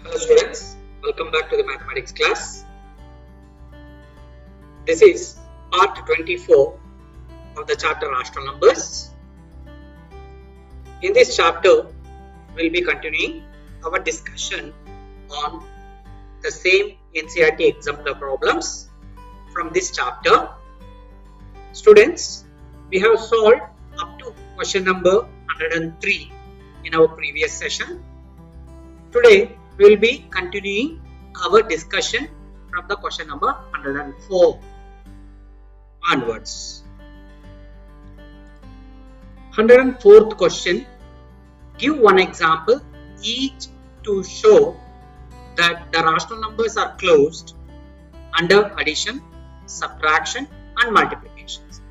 Hello students, welcome back to the mathematics class. This is part 24 of the chapter Rational Numbers. In this chapter, we'll be continuing our discussion on the same NCERT exemplar problems from this chapter. Students, we have solved up to question number 103 in our previous session. Today, we will be continuing our discussion from the question number 104 onwards. 104th question. Give one example each to show that the rational numbers are closed under addition, subtraction and multiplications.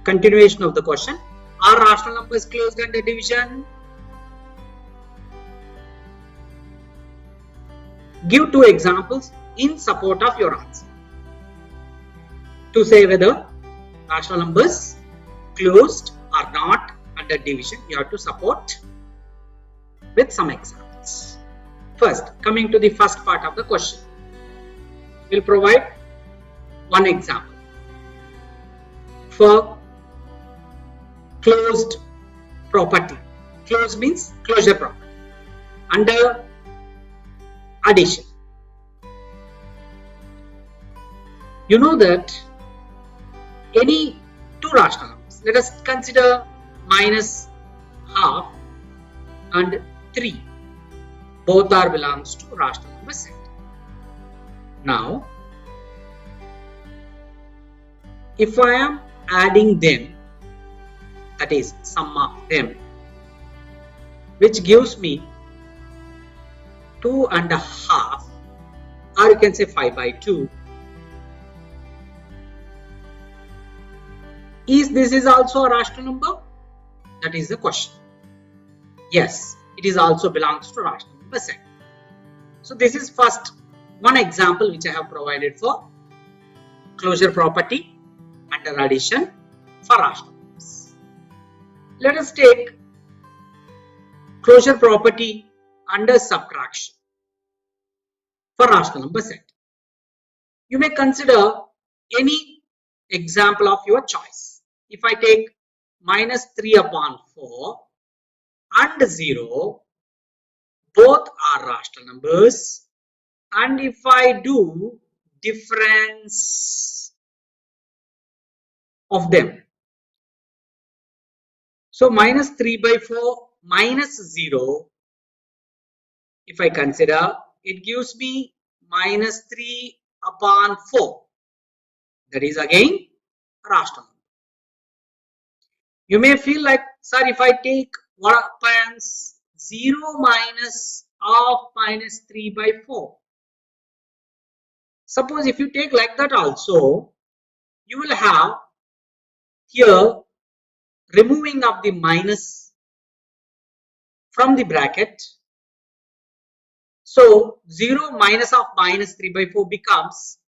Continuation of the question. Are rational numbers closed under division? Give two examples in support of your answer. To say whether rational numbers closed or not under division, you have to support with some examples. First, coming to the first part of the question, we'll provide one example for closed property. Closed means closure property under addition. You know that any two rational numbers, let us consider minus half and 3, both are belongs to rational number set. Now, if I am adding them, that is sum of them, which gives me 2.5, or you can say 5/2. Is this also a rational number? That is the question. Yes, it is also belongs to rational number set. So this is first one example which I have provided for closure property under addition for rational numbers. Let us take closure property under subtraction for rational number set. You may consider any example of your choice. If I take minus 3/4 and 0, both are rational numbers, and if I do difference of them, so minus 3/4 minus 0, if I consider, it gives me minus 3/4. That is again rational number. You may feel like, sir, if I take what happens 0 minus of minus 3/4. Suppose if you take like that also, you will have here removing of the minus from the bracket. So 0 minus of minus 3/4 becomes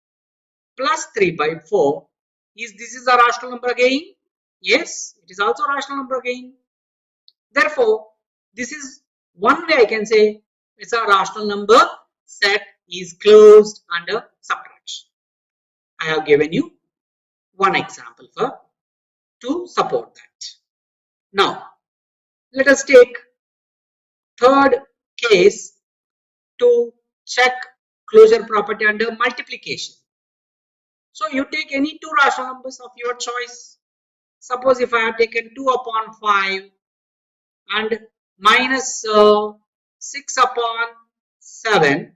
plus 3/4. This is a rational number again? Yes, it is also a rational number again. Therefore, this is one way I can say it's a rational number set is closed under subtraction. I have given you one example to support that. Now, let us take third case to check closure property under multiplication. So you take any two rational numbers of your choice. Suppose if I have taken 2/5 and minus 6/7,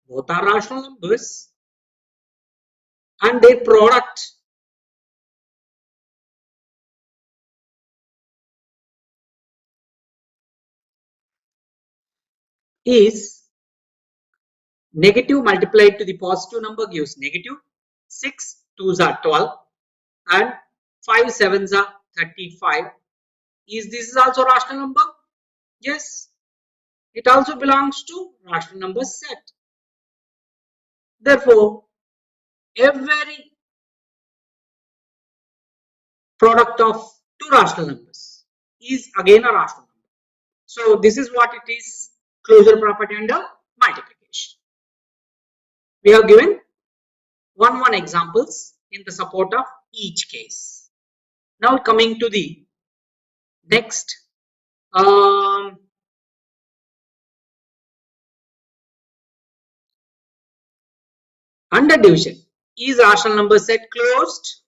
both are rational numbers, and their product is negative multiplied to the positive number gives negative. 6 2s are 12 and 5 7s are 35. This is also rational number? Yes, it also belongs to rational number set. Therefore, every product of two rational numbers is again a rational number. So this is what it is. closure property under multiplication. We have given one examples in the support of each case. Now coming to the next under division. Is rational number set closed?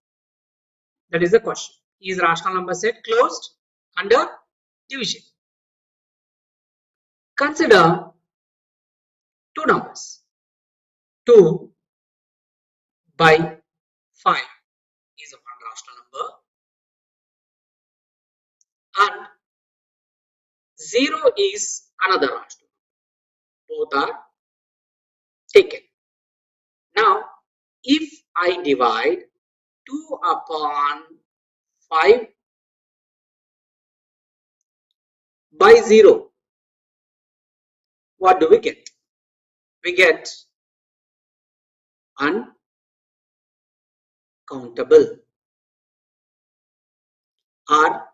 That is the question. Is rational number set closed under division? Consider two numbers. 2 by 5 is one rational number and 0 is another rational number. Both are taken. Now, if I divide 2 upon 5 by 0, what do we get? We get uncountable or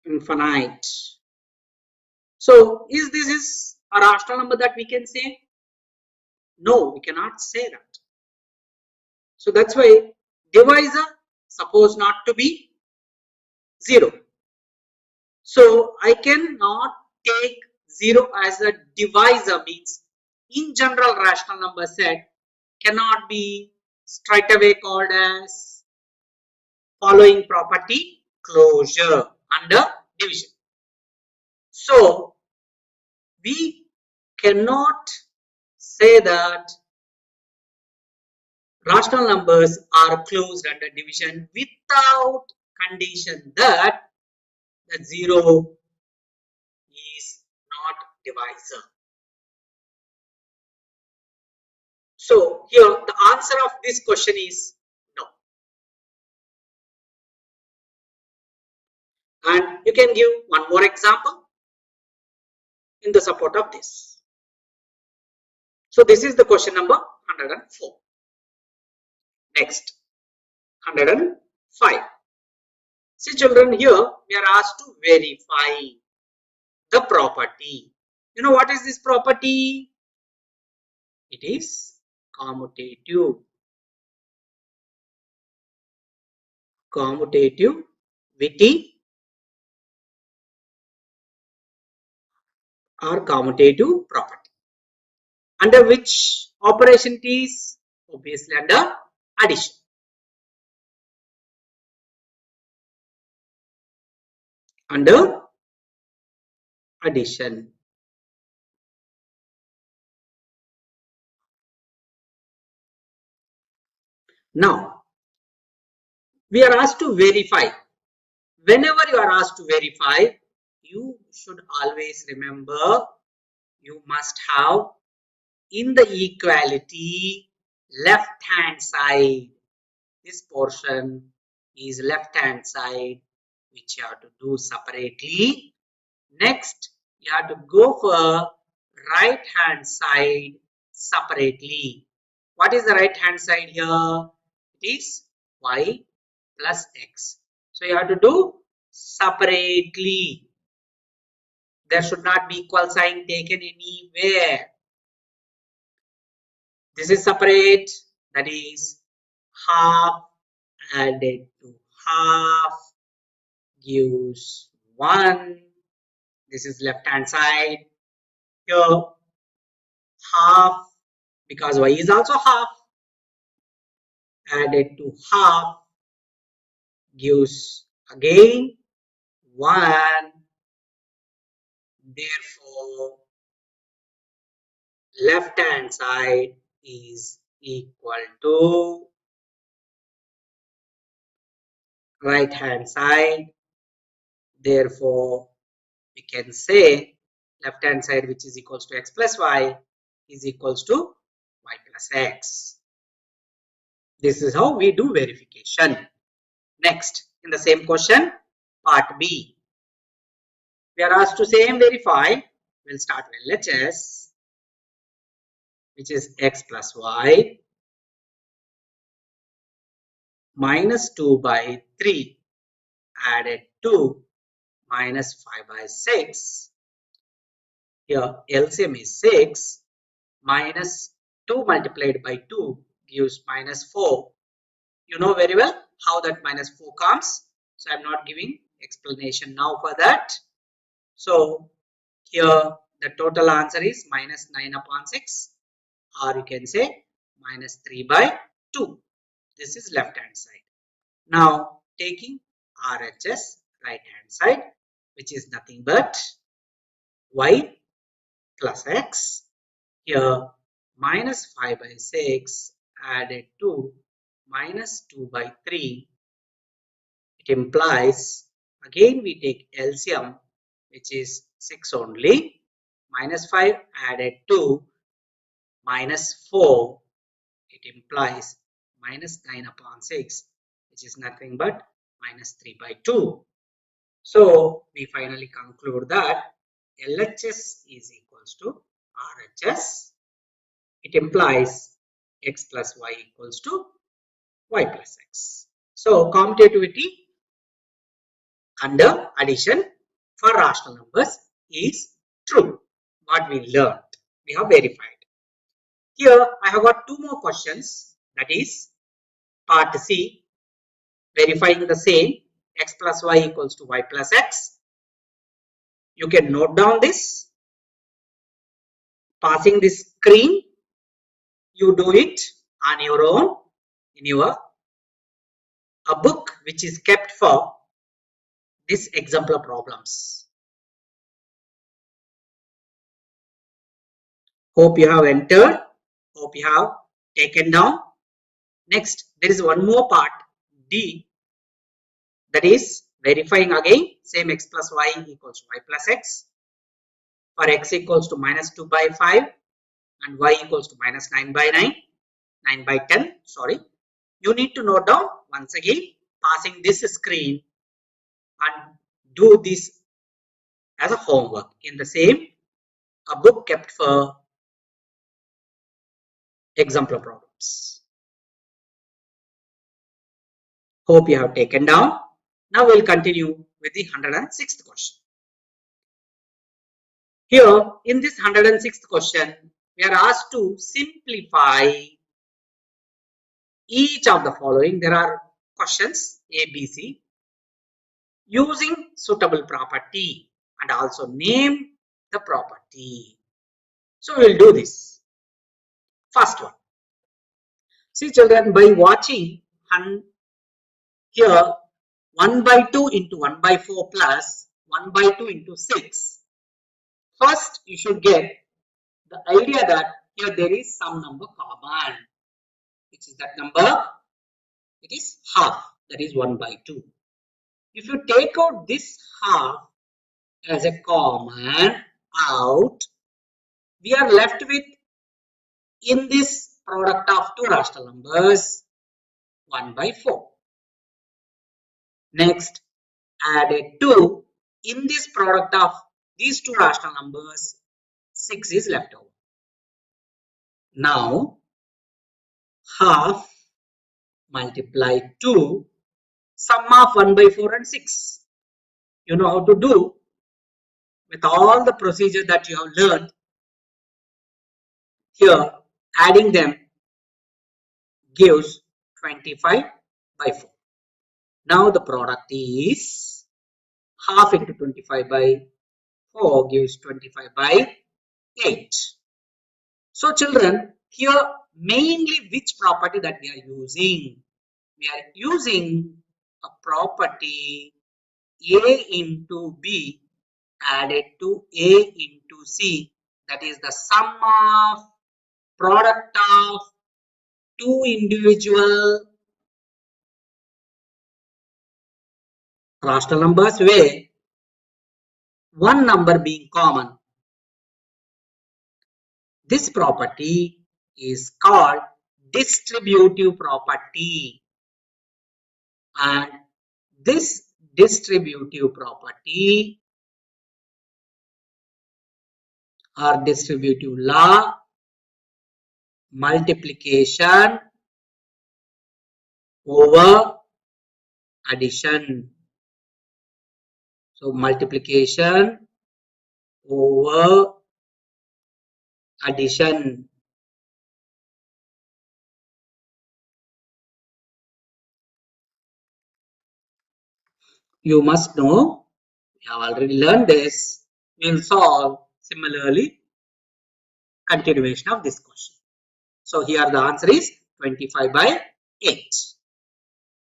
infinite. So, is this a rational number that we can say? No, we cannot say that. So that's why divisor supposed not to be 0. So I cannot take 0 as a divisor, means in general rational number set cannot be straight away called as following property closure under division. So we cannot say that rational numbers are closed under division without condition that the 0 is not divisor. So here the answer of this question is no. And you can give one more example in the support of this. So this is the question number 104. Next, 105. See children, here we are asked to verify the property. You know what is this property? It is commutative. Commutativity or commutative property. Under which operation it is? Obviously under addition. Under addition. Now, we are asked to verify. Whenever you are asked to verify, you should always remember you must have in the equality left hand side. This portion is left hand side, which you have to do separately. Next, you have to go for right hand side separately. What is the right hand side here? It is y plus x. So you have to do separately. There should not be equal sign taken anywhere. This is separate, that is half added to half gives 1. This is left hand side. Here half, because y is also half, added to half gives again 1. Therefore left hand side is equal to right hand side. Therefore we can say left hand side, which is equals to x plus y, is equals to y plus x. This is how we do verification. Next, in the same question, part B, we are asked to same verify. We'll start with LHS, which is x plus y minus 2 by 3 added to minus 5 by 6. Here LCM is 6 minus 2 multiplied by 2 gives minus 4. You know very well how that minus 4 comes. So I'm not giving explanation now for that. So here the total answer is minus 9 upon 6, or you can say minus 3 by 2. This is left hand side. Now taking RHS right hand side, which is nothing but y plus x. Here minus 5 by 6 added to minus 2 by 3. It implies, again we take LCM, which is 6 only. Minus 5 added to minus 4. It implies minus 9 upon 6, which is nothing but minus 3 by 2. So we finally conclude that LHS is equals to RHS. It implies x plus y equals to y plus x. So commutativity under addition for rational numbers is true. What we learned, we have verified. Here I have got two more questions, that is part C, verifying the same, x plus y equals to y plus x. You can note down this, passing this screen. You do it on your own in your a book which is kept for this exemplar problems. Hope you have entered. Hope you have taken down. Next, there is one more part, D, that is verifying again same x plus y equals to y plus x. For x equals to minus 2 by 5 and y equals to minus 9 by 9 by 10, sorry. You need to note down once again, passing this screen, and do this as a homework in the same a book kept for exemplar problems. Hope you have taken down. Now we'll continue with the 106th question. Here in this 106th question, we are asked to simplify each of the following. There are questions A, B, C using suitable property and also name the property. So we'll do this. First one. See children, by watching here 1 by 2 into 1 by 4 plus 1 by 2 into 6. First you should get the idea that here there is some number common. Which is that number? It is half, that is 1 by 2. If you take out this half as a common out, we are left with, in this product of two rational numbers, 1 by 4. Next, added 2, in this product of these two rational numbers, 6 is left over. Now, half multiply 2, sum of 1 by 4 and 6. You know how to do with all the procedure that you have learned. Here, adding them gives 25 by 4. Now the product is half into 25 by 4 gives 25 by 8. So children, here mainly which property that we are using? We are using a property A into B added to A into C, that is the sum of product of two individual rational numbers where one number being common. This property is called distributive property, and this distributive property or distributive law, multiplication over addition. So multiplication over addition. You must know, we have already learned this. We will solve similarly continuation of this question. So here the answer is 25 by 8.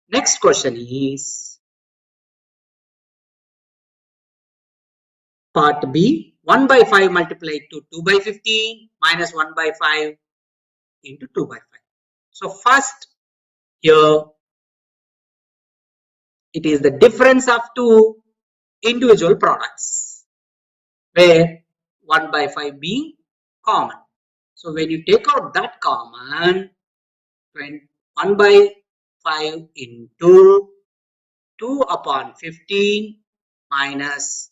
Next question is part B. 1 by 5 multiplied to 2 by 15 minus 1 by 5 into 2 by 5. So first here it is the difference of two individual products where 1 by 5 being common. So when you take out that common, 1 by 5 into 2 upon 15 minus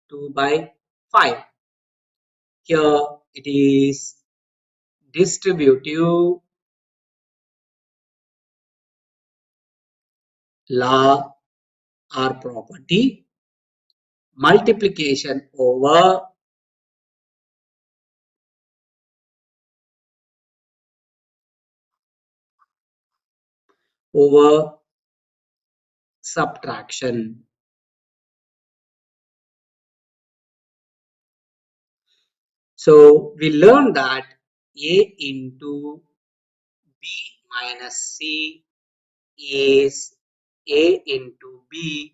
2 by 5. Here it is distributive law or property, multiplication over subtraction. So we learned that A into B minus C is A into B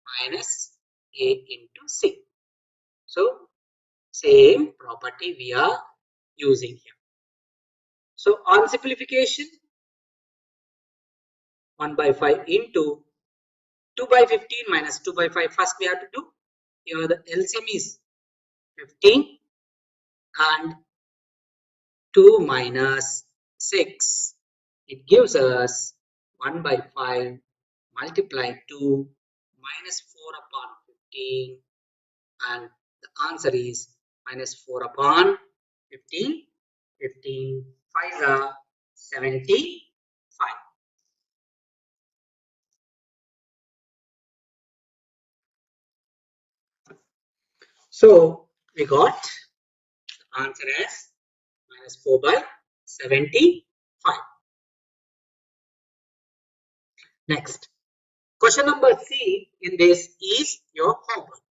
minus A into C. So same property we are using here. So on simplification, 1 by 5 into 2 by 15 minus 2 by 5. First we have to do, here the LCM is 15 and 2 minus 6. It gives us 1 by 5 multiplied 2 minus 4 upon 15, and the answer is minus 4 upon 15. 15 5 are 75. So we got the answer as minus 4 by 75. Next, question number C in this is your homework.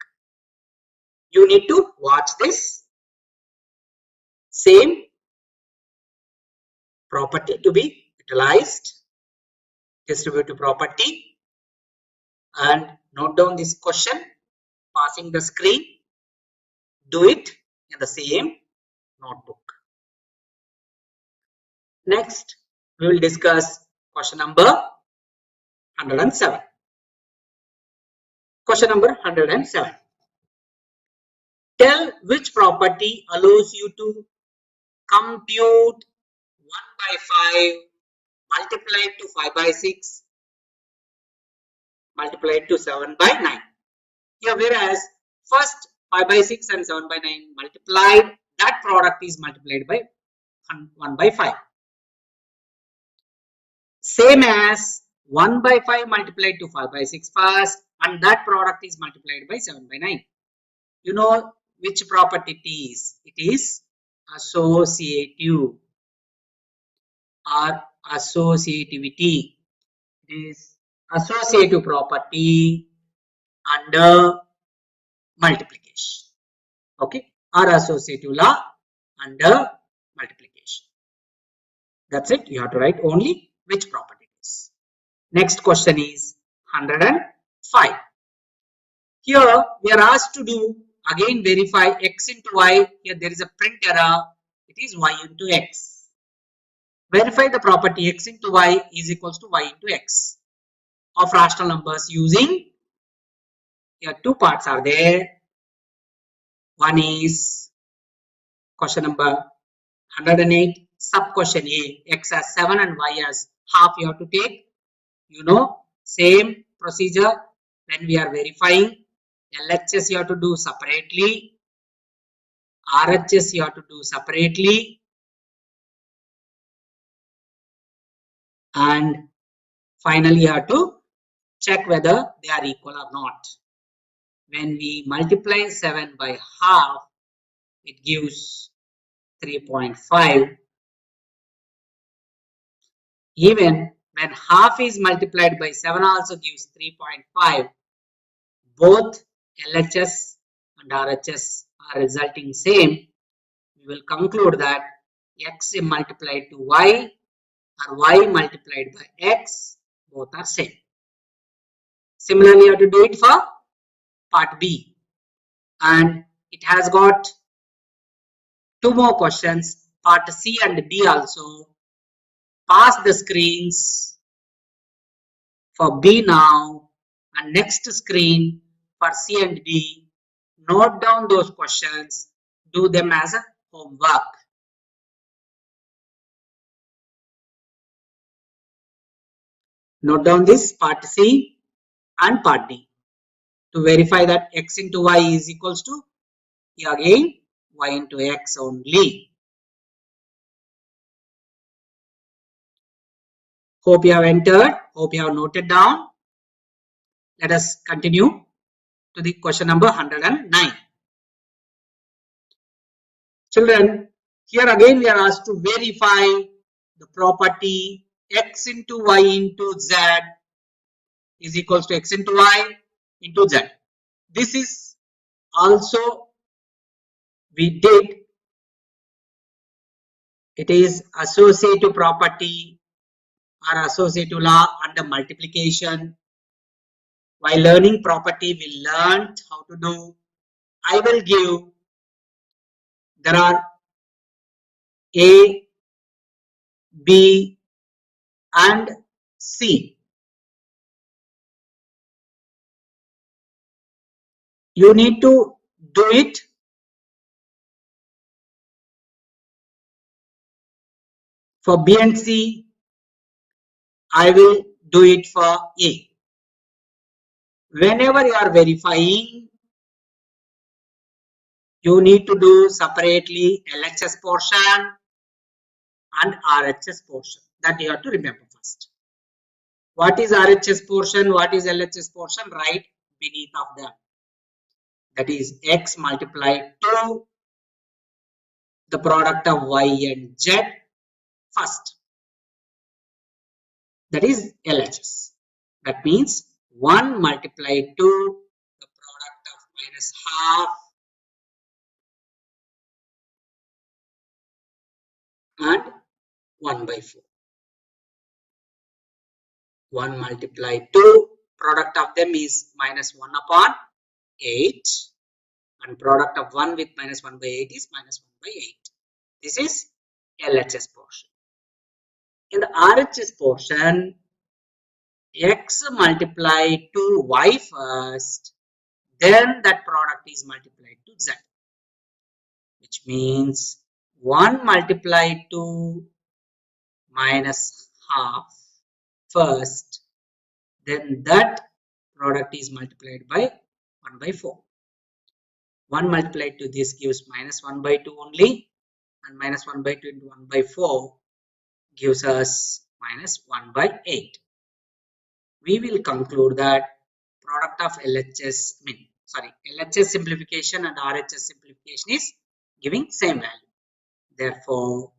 You need to watch this. Same property to be utilized, distributive property, and note down this question, passing the screen. Do it in the same notebook. Next, we will discuss question number 107. Question number 107. Tell which property allows you to compute 1 by 5 multiplied to 5 by 6 multiplied to 7 by 9. Here, whereas first 5 by 6 and 7 by 9 multiplied, that product is multiplied by 1 by 5. Same as 1 by 5 multiplied to 5 by 6 first, and that product is multiplied by 7 by 9. You know which property it is? It is associative or associativity. It is associative property under multiplication. Okay, or associative law under multiplication. That's it. You have to write only which property it is. Next question is 105. Here we are asked to do again verify x into y. Here there is a print error. It is y into x. Verify the property x into y is equals to y into x of rational numbers using, here two parts are there. One is question number 108, sub question A, x as 7 and y as half you have to take. You know, same procedure when we are verifying. LHS you have to do separately, RHS you have to do separately, and finally you have to check whether they are equal or not. when we multiply 7 by half, it gives 3.5. Even when half is multiplied by 7 also gives 3.5. Both LHS and RHS are resulting same. We will conclude that x multiplied to y or y multiplied by x, both are same. Similarly, you have to do it for part B, and it has got two more questions, part C and D also. Pass the screens for B now, and next screen for C and D. Note down those questions, do them as a homework. Note down this part C and part D to verify that x into y is equals to, again, y into x only. Hope you have entered, hope you have noted down. Let us continue to the question number 109. Children, here again we are asked to verify the property x into y into z is equals to x into y into z. This is also we did. It is associative property or associative law under multiplication. While learning property, we learned how to do. I will give, there are A, B and C. You need to do it for B and C. I will do it for A. Whenever you are verifying, you need to do separately LHS portion and RHS portion. That you have to remember first. What is RHS portion? What is LHS portion? Right beneath of them. That is x multiplied to the product of y and z first. That is LHS. That means 1 multiplied to the product of minus half and 1 by 4. 1 multiplied to product of them is minus 1 upon 8, and product of 1 with minus 1 by 8 is minus 1 by 8. This is LHS portion. In the RHS portion, x multiplied to y first, then that product is multiplied to z, which means 1 multiplied to minus half first, then that product is multiplied by 1 by 4. 1 multiplied to this gives minus 1 by 2 only, and minus 1 by 2 into 1 by 4 gives us minus 1 by 8. We will conclude that product of LHS simplification and RHS simplification is giving same value. Therefore,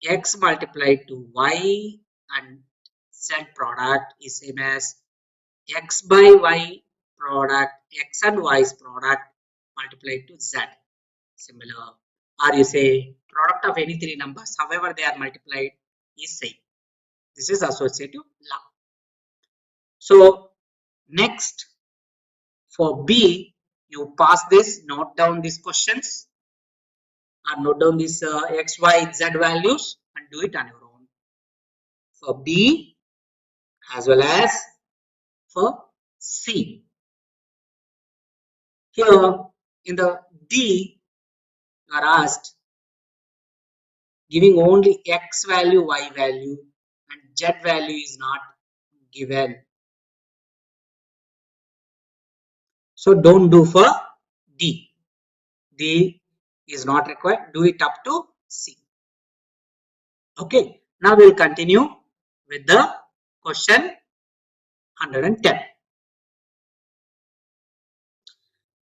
x multiplied to y and z product is same as x by y product, x and y's product multiplied to z. Similar, or you say product of any three numbers, however they are multiplied, is same. This is associative law. So next, for B, you pass this, note down these questions, or note down these x, y, z values and do it on your own. For B as well as for C. Here in the D, you are asked giving only x value, y value, and z value is not given. So don't do for D. D is not required. Do it up to C. Okay. Now we will continue with the question 110.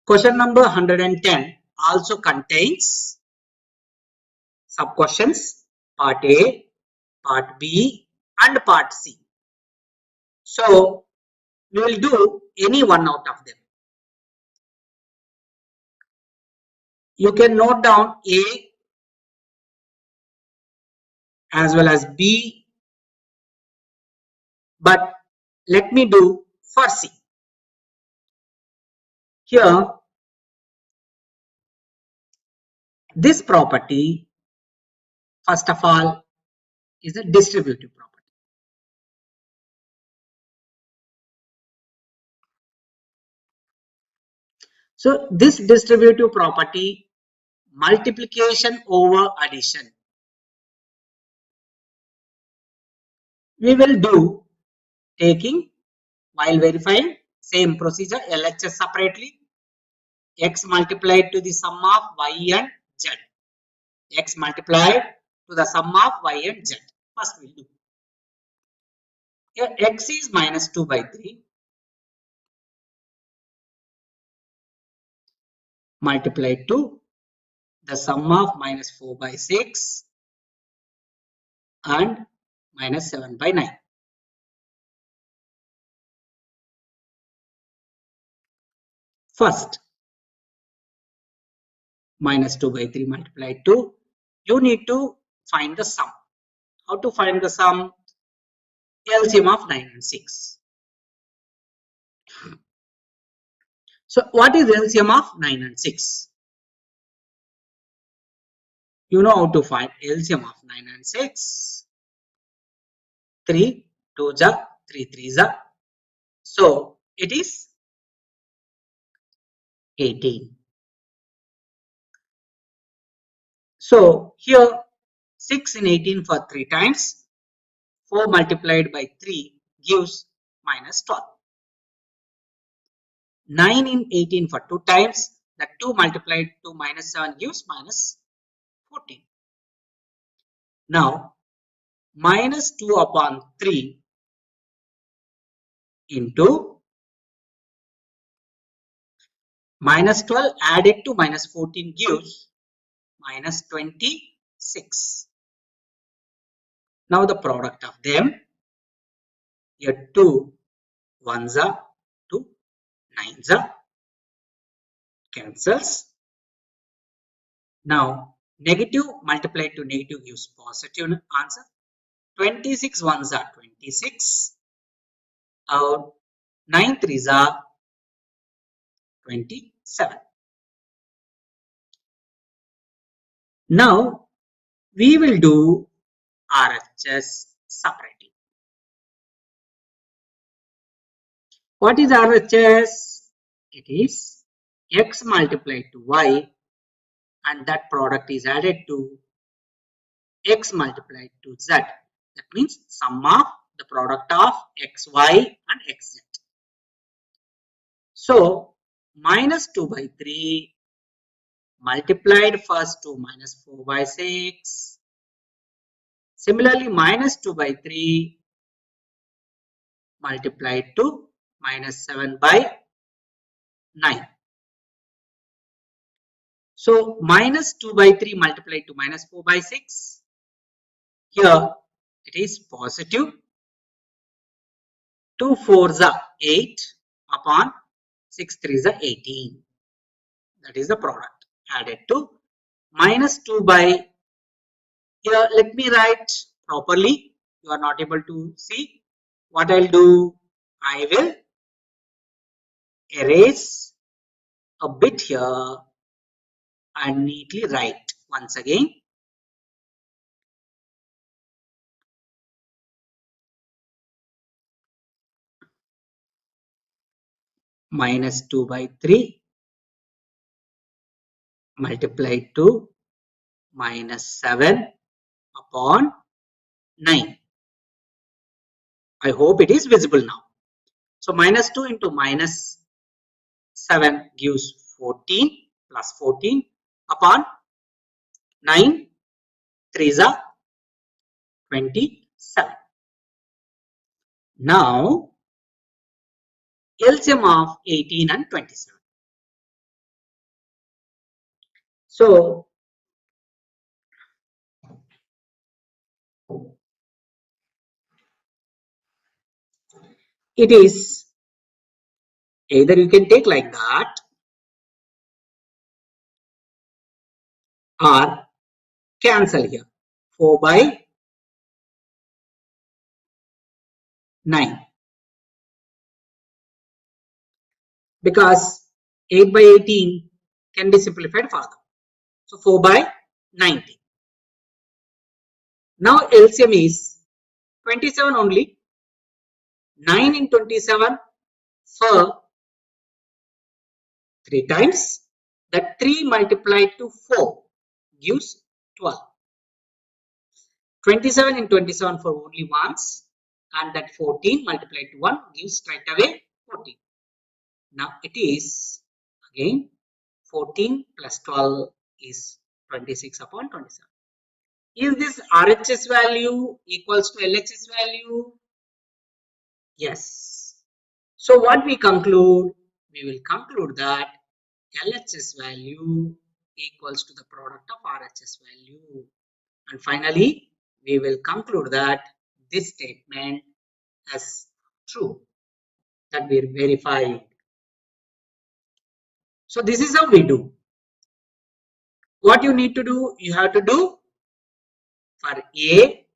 Question number 110 also contains sub-questions part A, part B and part C. So we will do any one out of them. You can note down A as well as B, but let me do for C. Here, this property, first of all, is a distributive property. So this distributive property, multiplication over addition, we will do taking while verifying same procedure, LHS separately, x multiplied to the sum of y and z, x multiplied to the sum of y and z. First we'll do. Here x is minus 2 by 3 multiplied to the sum of minus 4 by 6 and minus 7 by 9. First, minus 2 by 3 multiplied to, you need to find the sum. How to find the sum? LCM of 9 and 6. So what is LCM of 9 and 6? You know how to find LCM of 9 and 6. 3 2 ja, 3 3 ja. So it is 18. So here 6 in 18 for 3 times. 4 multiplied by 3 gives minus 12. 9 in 18 for 2 times. That 2 multiplied to minus 7 gives minus 14. Now minus 2 upon 3 into minus 12 added to minus 14 gives minus 26. Now the product of them, here 2 ones are 2 nines are cancels. Now negative multiplied to negative gives positive answer. 26 ones are 26. Out 9 threes are 27. Now we will do RHS separately. What is RHS? It is x multiplied to y and that product is added to x multiplied to z. That means sum of the product of xy and xz. So minus 2 by 3 multiplied first to minus 4 by 6. Similarly minus 2 by 3 multiplied to minus 7 by 9. So minus 2 by 3 multiplied to minus 4 by 6. Here it is positive. 2 4s are 8 upon 6 3s are 18. That is the product added to minus 2 by, here let me write properly. You are not able to see. What I'll do, I will erase a bit here and neatly write once again. Minus 2 by 3 multiplied to minus 7 upon 9. I hope it is visible now. So minus 2 into minus 7 gives 14 plus 14 upon 9 3s are 27. Now LCM of 18 and 27. So it is either you can take like that or cancel here 4 by 9 because 8 by 18 can be simplified further. So 4 by 90. Now LCM is 27 only. 9 in 27 for 3 times. That 3 multiplied to 4 gives 12. 27 in 27 for only once, and that 14 multiplied to 1 gives straight away 14. Now it is again 14 plus 12 is 26 upon 27. Is this RHS value equals to LHS value? Yes. So what we conclude? We will conclude that LHS value equals to the product of RHS value. And finally, we will conclude that this statement as true, that we verified. So this is how we do. What you need to do, you have to do for A,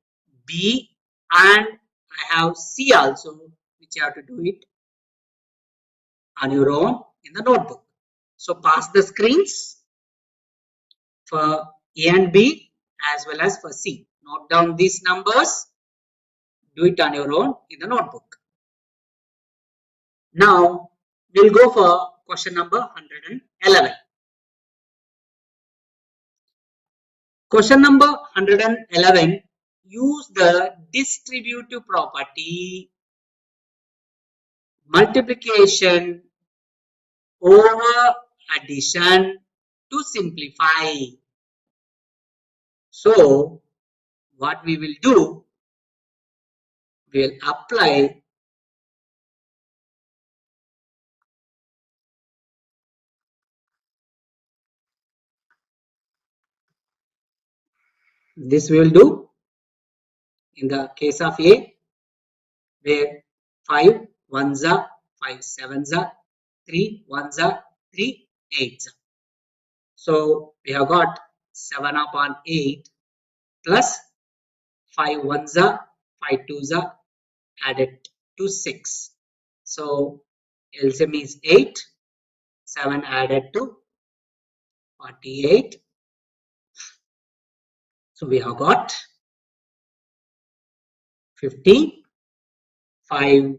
B, and I have C also, which you have to do it on your own in the notebook. So pass the screens for A and B as well as for C. Note down these numbers, do it on your own in the notebook. Now we'll go for question number 111. Question number 111, use the distributive property multiplication over addition to simplify. So what we will do, we will apply this. We will do in the case of A, where 5 ones are 5 sevens are 3 ones are 3 eights. So we have got 7 upon 8 plus 5 ones are 5 twos are added to 6. So LCM is 8, 7 added to 48. So we have got 55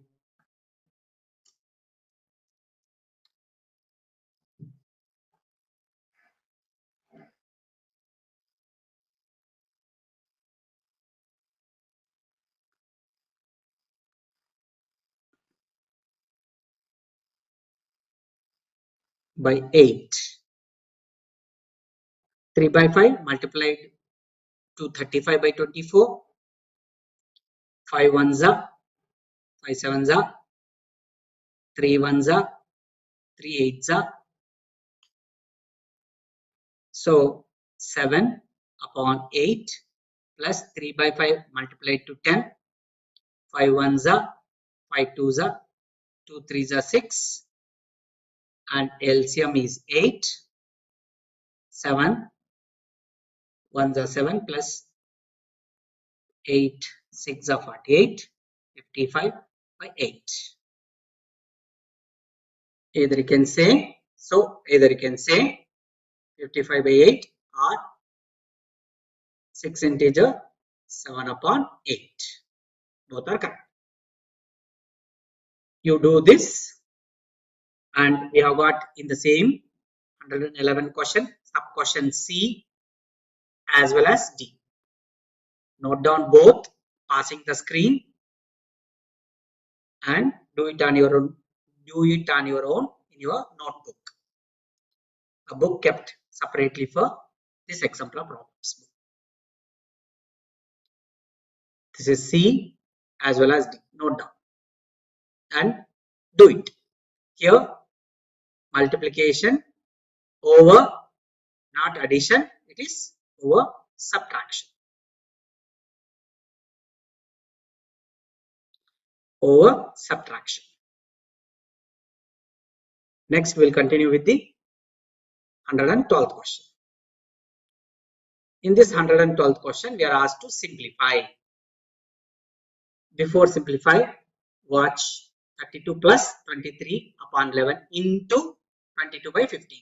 by 8. 3 by 5 multiplied to 35 by 24. 5 ones are 5 sevens are 3 ones are 3 eights are. So 7 upon 8 plus 3 by 5 multiplied to 10. 5 ones are 5 twos are 2 threes are 6, and LCM is 8. 7 ones are 7 plus 8 6 are 48. 55 by 8. Either you can say 55 by 8 or 6 integer 7 upon 8. Both are correct. You do this, and we have got in the same 111 question, sub question C as well as D. Note down both, passing the screen, and do it on your own. Do it on your own in your notebook. A book kept separately for this exemplar problems. This is C as well as D. Note down and do it. Here multiplication over not addition, it is over subtraction. Over subtraction. Next, we'll continue with the 112th question. In this 112th question, we are asked to simplify. Before simplify, watch 32 plus 23 upon 11 into 22 by 15.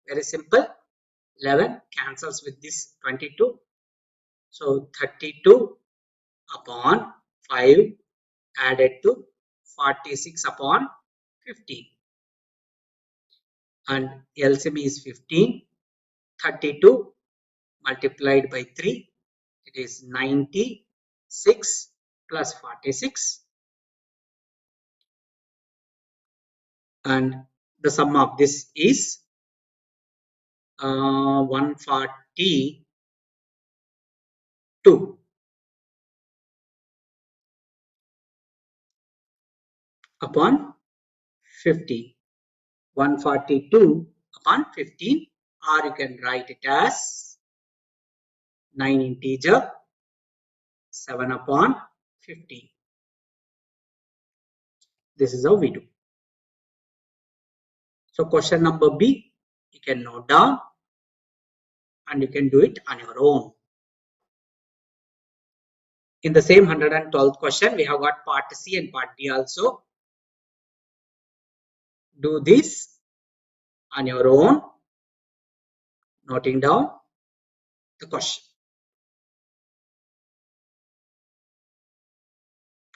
Very simple. 11 cancels with this 22. So 32 upon 5 added to 46 upon 15. And LCM is 15. 32 multiplied by 3. It is 96 plus 46. And the sum of this is 142 upon 50. 142 upon 15, or you can write it as 9 integer 7 upon 50. This is how we do. So question number B, you can note down and you can do it on your own. In the same 112th question, we have got part C and part D also. Do this on your own, noting down the question.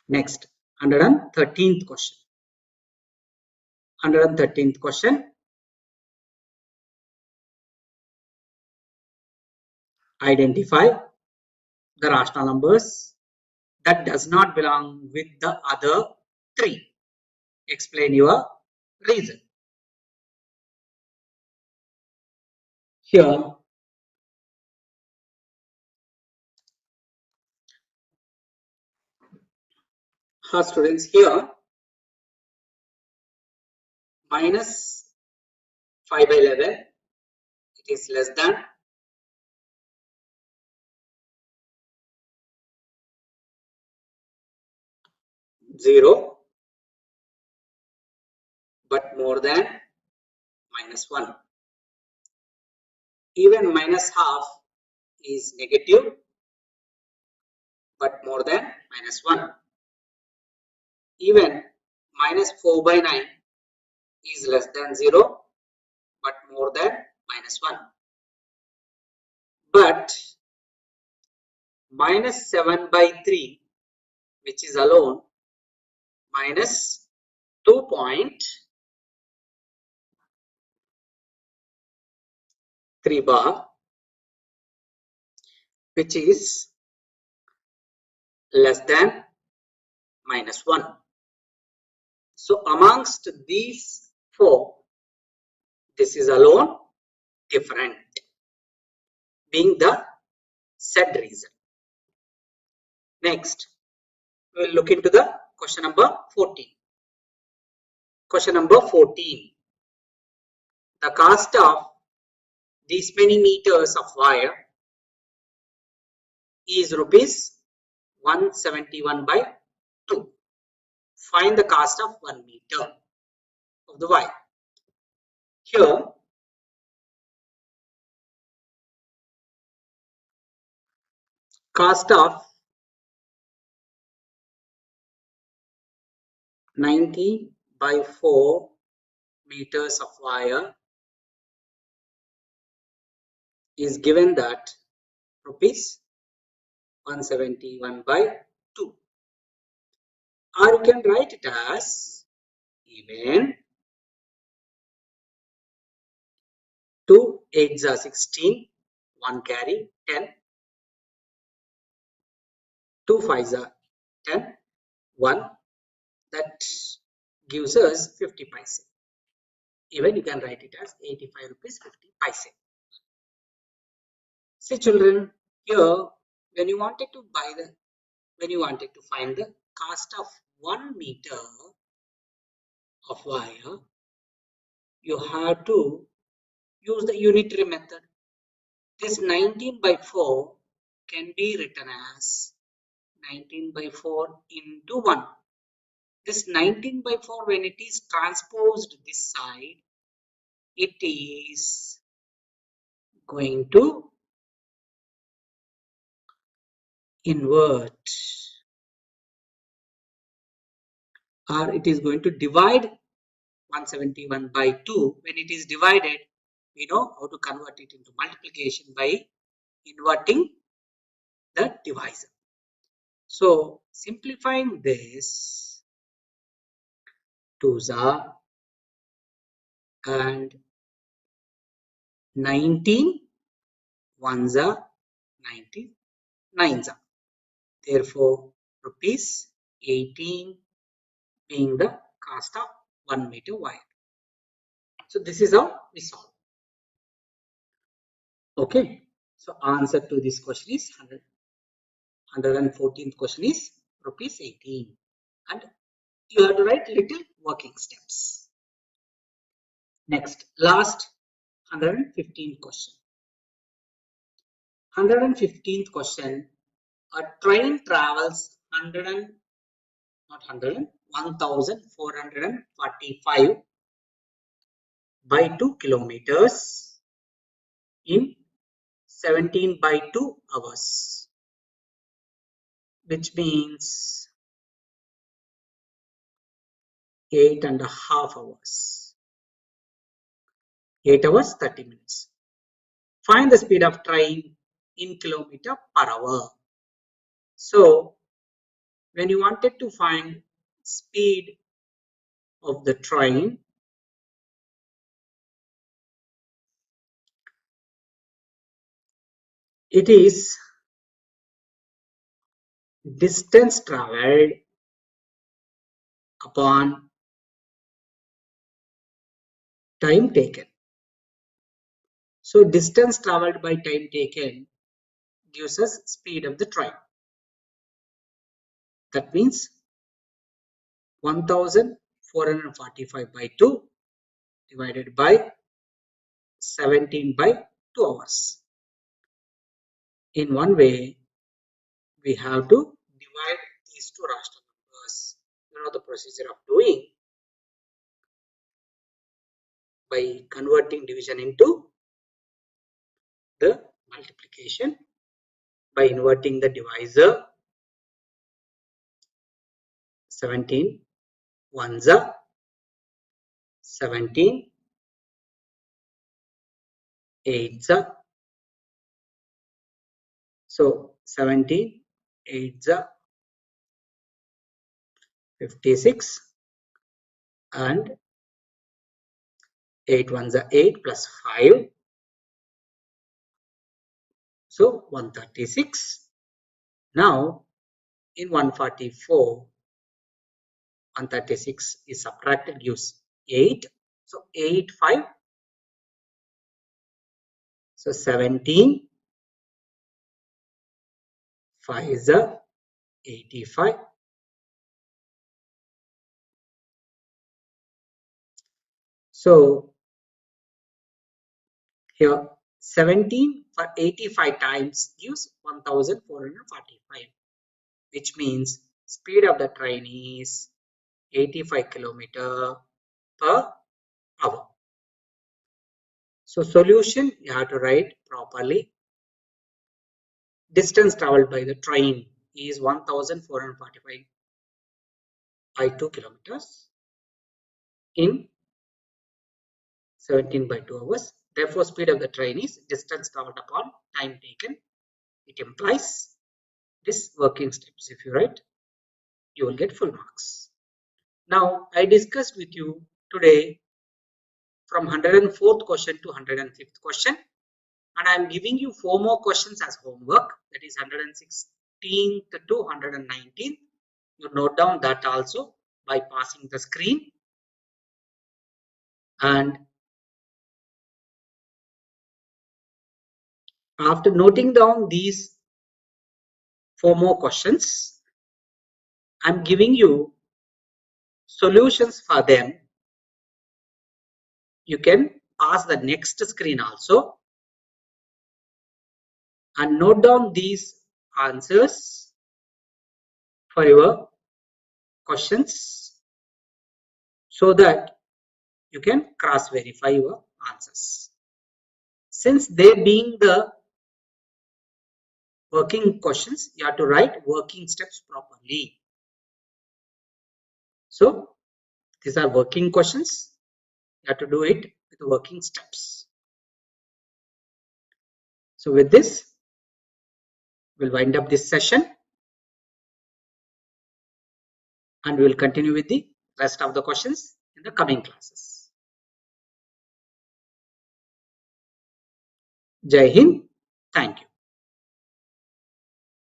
Next, 113th question. 113th question. Identify the rational numbers that does not belong with the other three. Explain your reason. Here, students, here minus 5 by 11, it is less than 0, but more than minus 1. Even minus half is negative, but more than minus 1. Even minus 4 by 9 is less than 0, but more than minus 1. But minus 7 by 3, which is alone, minus 2.3 bar, which is less than minus 1. So amongst these four, this is alone different, being the said reason. Next, we will look into the question number 14. Question number 14. The cost of these many meters of wire is rupees 171 by 2. Find the cost of 1 meter of the wire. Here, cost of 90 by 4 meters of wire is given that rupees 171 by 2. Or you can write it as even 2 8s are 16, 1 carry 10, 2 5s are 10, 1, that gives us 50 paise. Even you can write it as 85 rupees 50 paise. See children, here when you wanted to find the cost of 1 meter of wire, you have to use the unitary method. This 19 by 4 can be written as 19 by 4 into 1. This 19 by 4, when it is transposed this side, it is going to invert, or it is going to divide 171 by 2. When it is divided, we know how to convert it into multiplication by inverting the divisor. So simplifying this, 2s are and 19, 1s are 19, 9s are. Therefore, rupees 18 being the cost of 1 meter wire. So this is how we solve. Okay. So answer to this question is 114th question is rupees 18. And you have to write little working steps. Next, last 115th question. 115th question. A train travels 1445 by 2 kilometers in 17 by 2 hours, which means 8.5 hours. 8 hours 30 minutes. Find the speed of train in kilometer per hour. So when you wanted to find speed of the train, it is distance traveled upon time taken. So distance traveled by time taken gives us speed of the train. That means 1445 by 2 divided by 17 by 2 hours. In one way, we have to divide these two rational numbers. You know the procedure of doing by converting division into the multiplication by inverting the divisor. 17 ones are 17, 8s are, so 17 8s are 56 and 8 ones are 8 plus 5, so 136. Now in 144, 136 is subtracted gives 8, so 8 5, so 17 5 is a 85. So here 17 for 85 times gives 1445, which means speed of the train is 85 kilometer per hour. So solution you have to write properly. Distance traveled by the train is 1445 by 2 kilometers in 17 by 2 hours. Therefore, speed of the train is distance traveled upon time taken. It implies this working steps. If you write, you will get full marks. Now, I discussed with you today from 104th question to 105th question, and I am giving you 4 more questions as homework, that is 116th to 119th. You note down that also by passing the screen, and after noting down these 4 more questions, I am giving you solutions for them. You can pass the next screen also. and note down these answers for your questions so that you can cross verify your answers. Since they being the working questions, you have to write working steps properly. So these are working questions. You have to do it with working steps. So with this, we'll wind up this session and we will continue with the rest of the questions in the coming classes. Jai Hind. Thank you.